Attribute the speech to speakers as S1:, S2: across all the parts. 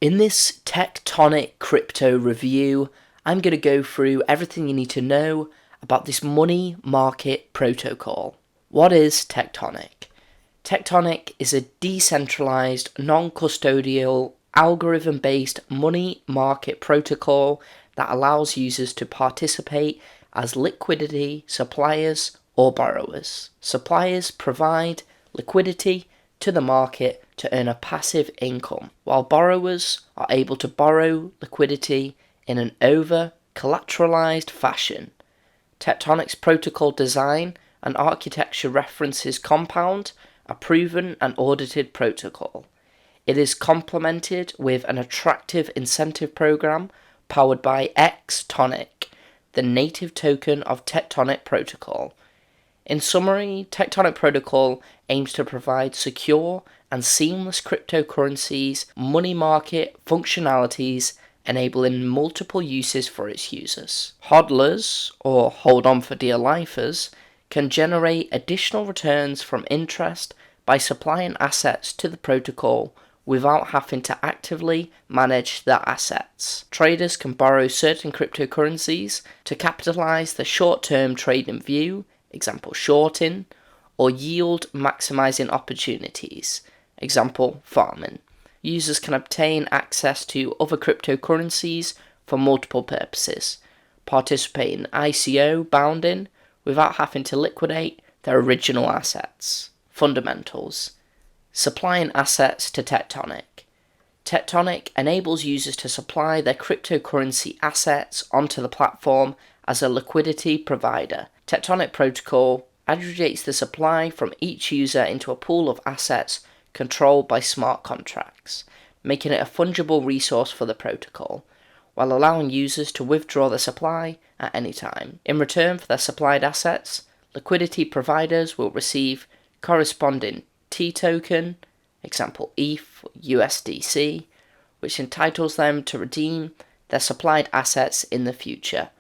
S1: In this Tectonic Crypto review, I'm going to go through everything you need to know about this money market protocol. What is Tectonic? Tectonic is a decentralized, non-custodial, algorithm-based money market protocol that allows users to participate as liquidity suppliers or borrowers. Suppliers provide liquidity to the market to earn a passive income, while borrowers are able to borrow liquidity in an over-collateralized fashion. Tectonic's protocol design and architecture references Compound, a proven and audited protocol. It is complemented with an attractive incentive program powered by Tectonic, the native token of Tectonic Protocol. In summary, Tectonic Protocol aims to provide secure and seamless cryptocurrencies money market functionalities, enabling multiple uses for its users. Hodlers, or hold on for dear lifers, can generate additional returns from interest by supplying assets to the protocol without having to actively manage their assets. Traders can borrow certain cryptocurrencies to capitalize the short-term trading view, example shorting, or yield maximizing opportunities, example farming. Users can obtain access to other cryptocurrencies for multiple purposes, participate in ICO bounding without having to liquidate their original assets. Fundamentals: supplying assets to Tectonic. Tectonic enables users to supply their cryptocurrency assets onto the platform as a liquidity provider. Tectonic Protocol aggregates the supply from each user into a pool of assets controlled by smart contracts, making it a fungible resource for the protocol, while allowing users to withdraw the supply at any time. In return for their supplied assets, liquidity providers will receive corresponding T-token, example ETH, USDC, which entitles them to redeem their supplied assets in the future.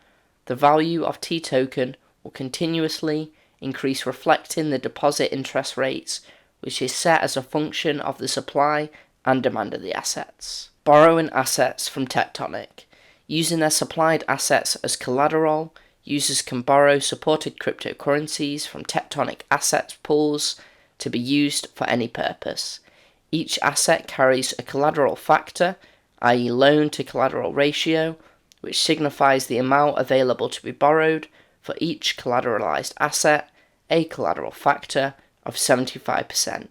S1: The value of T-token will continuously increase, reflecting the deposit interest rates, which is set as a function of the supply and demand of the assets. Borrowing assets from Tectonic. Using their supplied assets as collateral, users can borrow supported cryptocurrencies from Tectonic asset pools to be used for any purpose. Each asset carries a collateral factor, i.e. loan to collateral ratio, which signifies the amount available to be borrowed for each collateralized asset. A collateral factor of 75%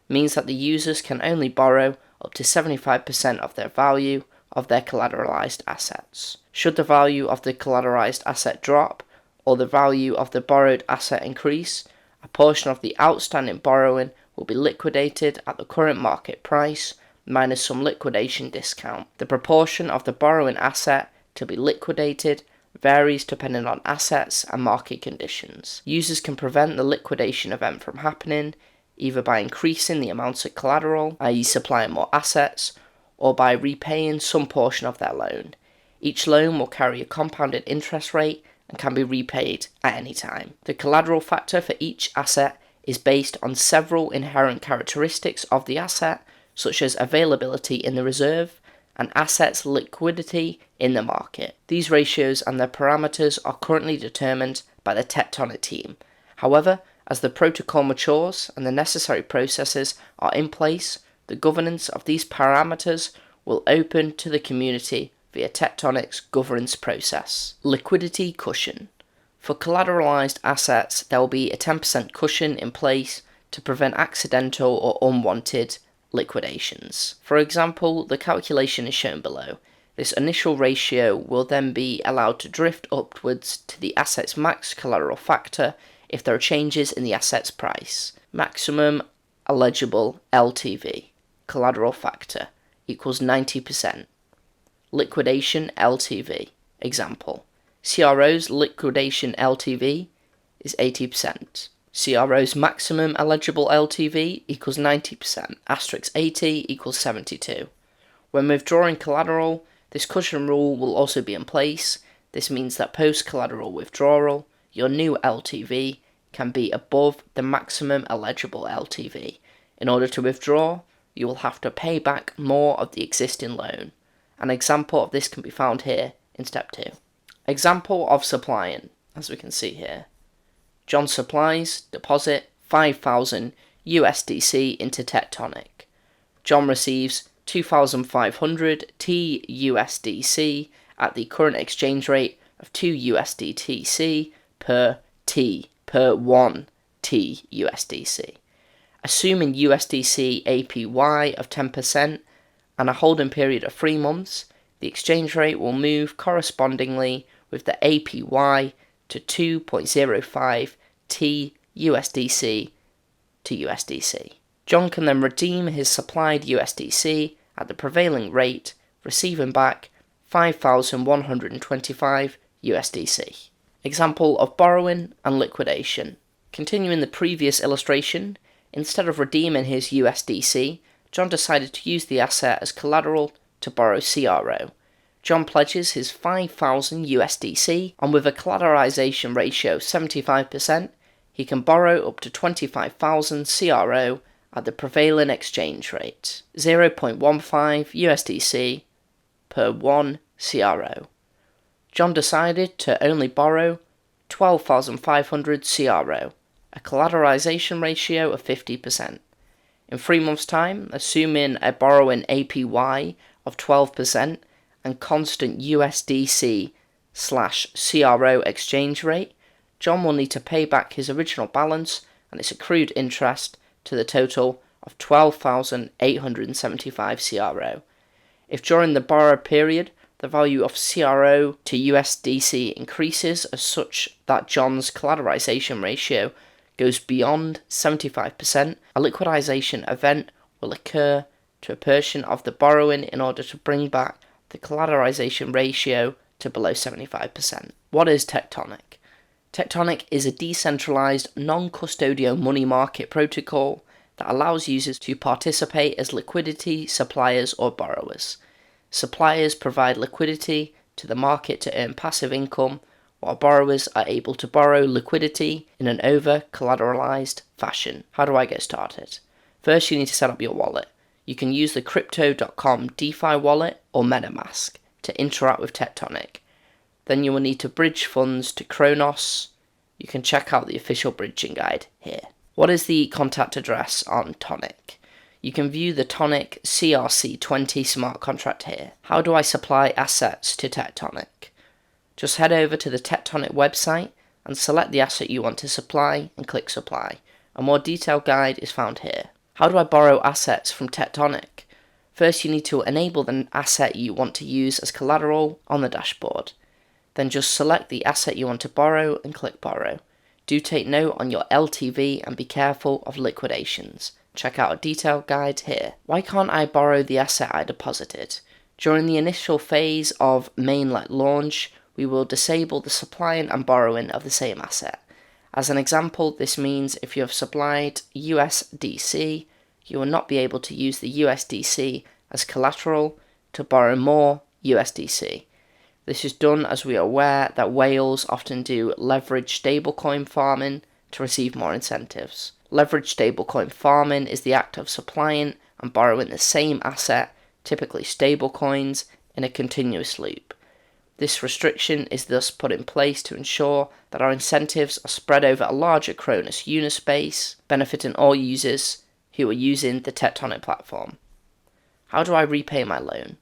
S1: means that the users can only borrow up to 75% of their value of their collateralized assets. Should the value of the collateralized asset drop or the value of the borrowed asset increase, a portion of the outstanding borrowing will be liquidated at the current market price minus some liquidation discount. The proportion of the borrowing asset to be liquidated varies depending on assets and market conditions. Users can prevent the liquidation event from happening either by increasing the amount of collateral, i.e. supplying more assets, or by repaying some portion of their loan. Each loan will carry a compounded interest rate and can be repaid at any time. The collateral factor for each asset is based on several inherent characteristics of the asset, such as availability in the reserve and assets' liquidity in the market. These ratios and their parameters are currently determined by the Tectonic team. However, as the protocol matures and the necessary processes are in place, the governance of these parameters will open to the community via Tectonic's governance process. Liquidity cushion. For collateralized assets, there will be a 10% cushion in place to prevent accidental or unwanted liquidations. For example, the calculation is shown below. This initial ratio will then be allowed to drift upwards to the asset's max collateral factor if there are changes in the asset's price. Maximum eligible LTV, collateral factor, equals 90%. Liquidation LTV, example. CRO's liquidation LTV is 80%. CRO's maximum eligible LTV equals 90%, asterisk 80 equals 72. When withdrawing collateral, this cushion rule will also be in place. This means that post-collateral withdrawal, your new LTV can be above the maximum eligible LTV. In order to withdraw, you will have to pay back more of the existing loan. An example of this can be found here in step 2. Example of supplying, as we can see here. John supplies, deposit 5,000 USDC into Tectonic. John receives 2,500 TUSDC at the current exchange rate of 2 USDTC per 1 TUSDC. Assuming USDC APY of 10% and a holding period of 3 months, the exchange rate will move correspondingly with the APY to 2.05 TUSDC to USDC. John can then redeem his supplied USDC at the prevailing rate, receiving back 5,125 USDC. Example of borrowing and liquidation. Continuing the previous illustration, instead of redeeming his USDC, John decided to use the asset as collateral to borrow CRO. John pledges his 5,000 USDC, and with a collateralization ratio of 75%, he can borrow up to 25,000 CRO at the prevailing exchange rate, 0.15 USDC per 1 CRO. John decided to only borrow 12,500 CRO, a collateralization ratio of 50%. In 3 months' time, assuming a borrowing APY of 12% and constant USDC/CRO exchange rate, John will need to pay back his original balance and its accrued interest to the total of 12,875 CRO. If during the borrow period the value of CRO to USDC increases as such that John's collateralization ratio goes beyond 75%, a liquidation event will occur to a portion of the borrowing in order to bring back the collateralization ratio to below 75%. What is Tectonic? Tectonic is a decentralized, non-custodial money market protocol that allows users to participate as liquidity suppliers or borrowers. Suppliers provide liquidity to the market to earn passive income, while borrowers are able to borrow liquidity in an over-collateralized fashion. How do I get started? First, you need to set up your wallet. You can use the Crypto.com DeFi wallet or MetaMask to interact with Tectonic. Then you will need to bridge funds to Kronos. You can check out the official bridging guide here. What is the contact address on Tonic? You can view the Tonic CRC20 smart contract here. How do I supply assets to Tectonic? Just head over to the Tectonic website and select the asset you want to supply and click supply. A more detailed guide is found here. How do I borrow assets from Tectonic? First, you need to enable the asset you want to use as collateral on the dashboard. Then just select the asset you want to borrow and click borrow. Do take note on your LTV and be careful of liquidations. Check out a detailed guide here. Why can't I borrow the asset I deposited? During the initial phase of mainnet launch, we will disable the supplying and borrowing of the same asset. As an example, this means if you have supplied USDC, you will not be able to use the USDC as collateral to borrow more USDC. This is done as we are aware that whales often do leverage stablecoin farming to receive more incentives. Leverage stablecoin farming is the act of supplying and borrowing the same asset, typically stablecoins, in a continuous loop. This restriction is thus put in place to ensure that our incentives are spread over a larger Cronus Unispace, benefiting all users who are using the Tectonic platform. How do I repay my loan?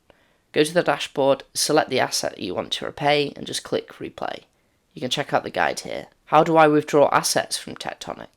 S1: Go to the dashboard, select the asset you want to repay, and just click Repay. You can check out the guide here. How do I withdraw assets from Tectonic?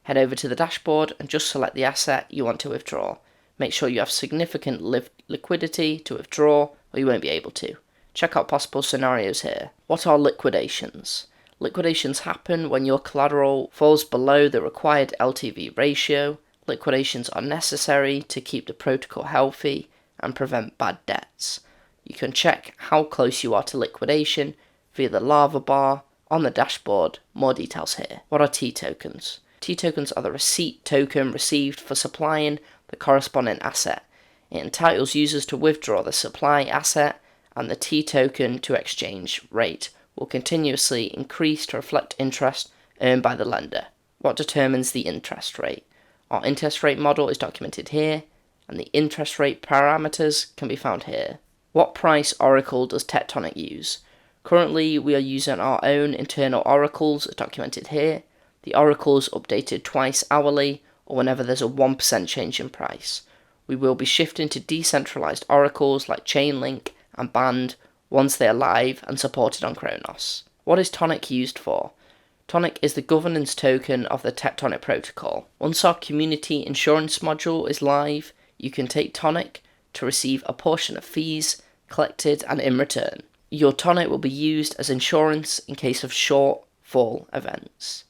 S1: Head over to the dashboard and just select the asset you want to withdraw. Make sure you have significant liquidity to withdraw, or you won't be able to. Check out possible scenarios here. What are liquidations? Liquidations happen when your collateral falls below the required LTV ratio. Liquidations are necessary to keep the protocol healthy and prevent bad debts. You can check how close you are to liquidation via the lava bar on the dashboard. More details here. What are T-tokens? T-tokens are the receipt token received for supplying the corresponding asset. It entitles users to withdraw the supply asset, and the T-token to exchange rate will continuously increase to reflect interest earned by the lender. What determines the interest rate? Our interest rate model is documented here, and the interest rate parameters can be found here. What price oracle does Tectonic use? Currently, we are using our own internal oracles documented here. The oracle is updated twice hourly or whenever there's a 1% change in price. We will be shifting to decentralized oracles like Chainlink and Band once they are live and supported on Kronos. What is Tonic used for? Tonic is the governance token of the Tectonic protocol. Once our community insurance module is live, you can take Tonic to receive a portion of fees collected and in return. Your Tonic will be used as insurance in case of shortfall events.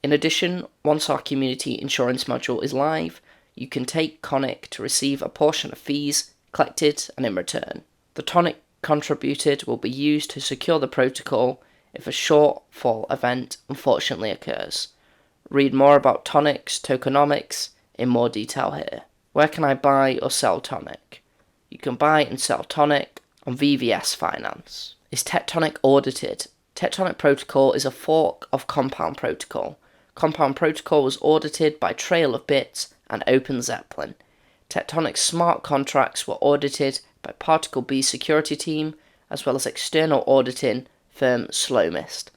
S1: In addition, once our community insurance module is live, you can take Tonic to receive a portion of fees collected and in return. The Tonic contributed will be used to secure the protocol if a shortfall event unfortunately occurs. Read more about Tonic's tokenomics in more detail here. Where can I buy or sell Tonic? You can buy and sell Tonic on VVS Finance. Is Tectonic audited? Tectonic Protocol is a fork of Compound Protocol. Compound Protocol was audited by Trail of Bits and OpenZeppelin. Tectonic's smart contracts were audited by Particle B security team as well as external auditing firm Slowmist.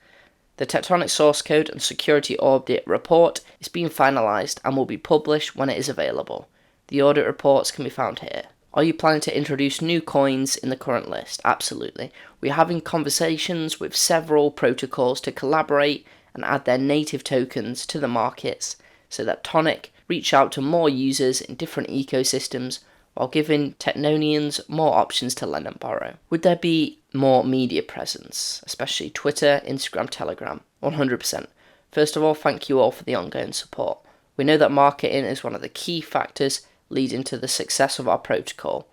S1: The Tectonic source code and security audit report is being finalized and will be published when it is available. The audit reports can be found here. Are you planning to introduce new coins in the current list? Absolutely. We're having conversations with several protocols to collaborate and add their native tokens to the markets so that Tonic reach out to more users in different ecosystems while giving Tectonians more options to lend and borrow. Would there be more media presence, especially Twitter, Instagram, Telegram? 100%. First of all, thank you all for the ongoing support. We know that marketing is one of the key factors leading to the success of our protocol.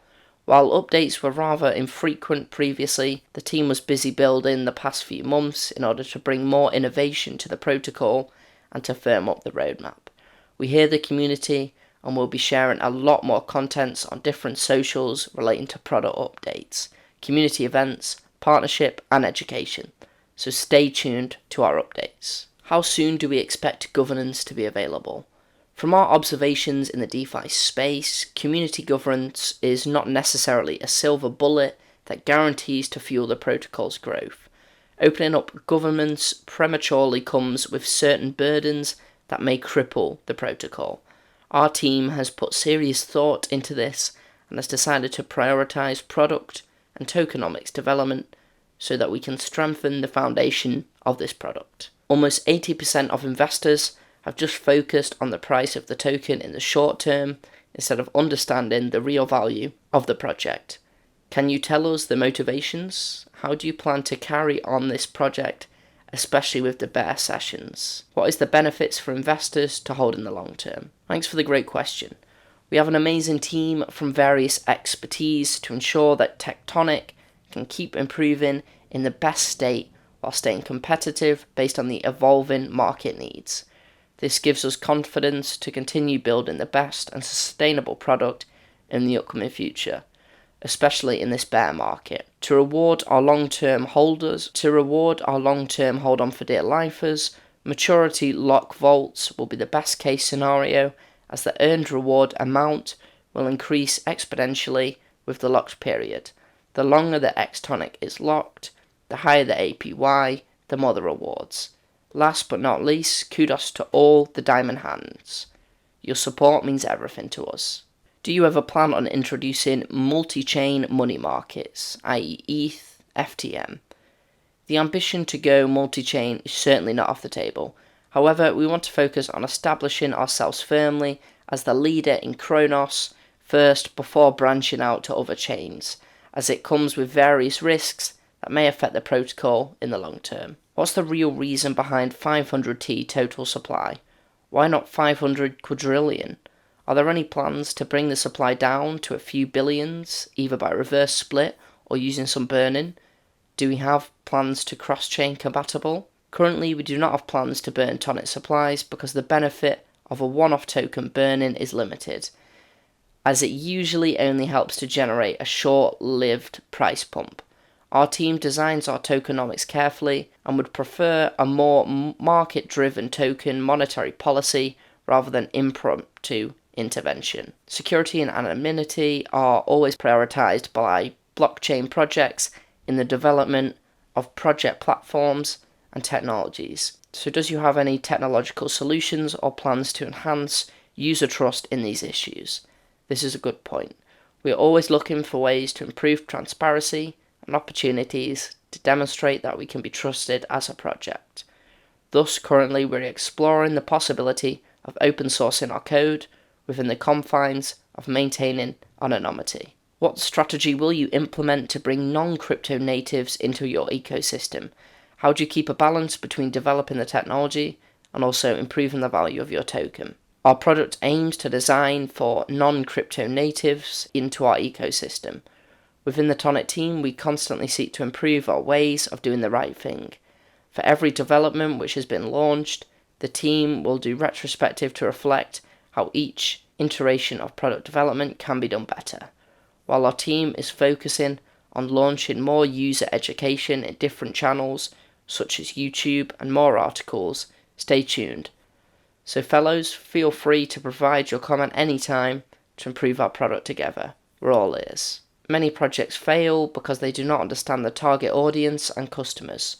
S1: While updates were rather infrequent previously, the team was busy building the past few months in order to bring more innovation to the protocol and to firm up the roadmap. We hear the community and will be sharing a lot more contents on different socials relating to product updates, community events, partnership and education. So stay tuned to our updates. How soon do we expect governance to be available? From our observations in the DeFi space, community governance is not necessarily a silver bullet that guarantees to fuel the protocol's growth. Opening up governance prematurely comes with certain burdens that may cripple the protocol. Our team has put serious thought into this and has decided to prioritize product and tokenomics development so that we can strengthen the foundation of this product. Almost 80% of investors have just focused on the price of the token in the short term instead of understanding the real value of the project. Can you tell us the motivations? How do you plan to carry on this project, especially with the bear sessions? What is the benefits for investors to hold in the long term? Thanks for the great question. We have an amazing team from various expertise to ensure that Tectonic can keep improving in the best state while staying competitive based on the evolving market needs. This gives us confidence to continue building the best and sustainable product in the upcoming future, especially in this bear market. To reward our long-term hold-on for dear lifers, maturity lock vaults will be the best case scenario as the earned reward amount will increase exponentially with the locked period. The longer the Tectonic is locked, the higher the APY, the more the rewards. Last but not least, kudos to all the diamond hands. Your support means everything to us. Do you ever plan on introducing multi-chain money markets, i.e. ETH, FTM? The ambition to go multi-chain is certainly not off the table. However, we want to focus on establishing ourselves firmly as the leader in Kronos first before branching out to other chains, as it comes with various risks that may affect the protocol in the long term. What's the real reason behind 500T total supply? Why not 500 quadrillion? Are there any plans to bring the supply down to a few billions, either by reverse split or using some burning? Do we have plans to cross-chain compatible? Currently, we do not have plans to burn Tonic supplies because the benefit of a one-off token burning is limited, as it usually only helps to generate a short-lived price pump. Our team designs our tokenomics carefully and would prefer a more market-driven token monetary policy rather than impromptu intervention. Security and anonymity are always prioritized by blockchain projects in the development of project platforms and technologies. So does you have any technological solutions or plans to enhance user trust in these issues? This is a good point. We are always looking for ways to improve transparency and opportunities to demonstrate that we can be trusted as a project. Thus, currently we're exploring the possibility of open sourcing our code within the confines of maintaining anonymity. What strategy will you implement to bring non-crypto natives into your ecosystem? How do you keep a balance between developing the technology and also improving the value of your token? Our product aims to design for non-crypto natives into our ecosystem. Within the Tonic team, we constantly seek to improve our ways of doing the right thing. For every development which has been launched, the team will do retrospective to reflect how each iteration of product development can be done better. While our team is focusing on launching more user education in different channels, such as YouTube and more articles, stay tuned. So fellows, feel free to provide your comment anytime to improve our product together. We're all ears. Many projects fail because they do not understand the target audience and customers.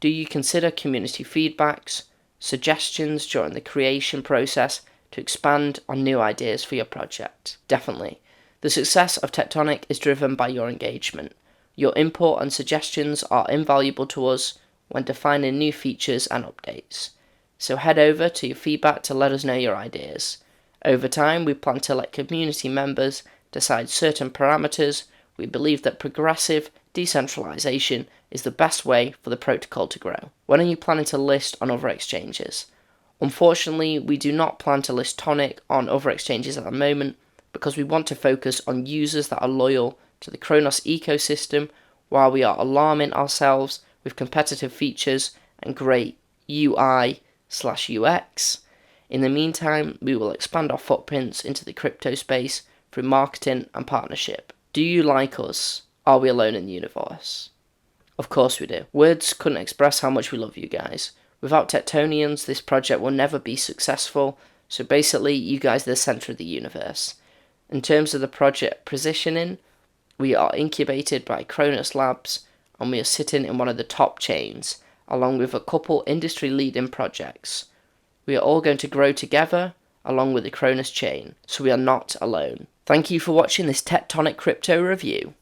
S1: Do you consider community feedbacks, suggestions during the creation process to expand on new ideas for your project? Definitely. The success of Tectonic is driven by your engagement. Your input and suggestions are invaluable to us when defining new features and updates. So head over to your feedback to let us know your ideas. Over time, we plan to let community members decide certain parameters. We believe that progressive decentralization is the best way for the protocol to grow. When are you planning to list on other exchanges? Unfortunately, we do not plan to list Tonic on other exchanges at the moment because we want to focus on users that are loyal to the Kronos ecosystem while we are alarming ourselves with competitive features and great UI/UX. In the meantime, we will expand our footprints into the crypto space through marketing and partnership. Do you like us? Are we alone in the universe? Of course we do. Words couldn't express how much we love you guys. Without Tectonians, this project will never be successful, so basically you guys are the centre of the universe. In terms of the project positioning, we are incubated by Kronos Labs, and we are sitting in one of the top chains, along with a couple industry-leading projects. We are all going to grow together, along with the Kronos chain, so we are not alone. Thank you for watching this Tectonic Crypto review.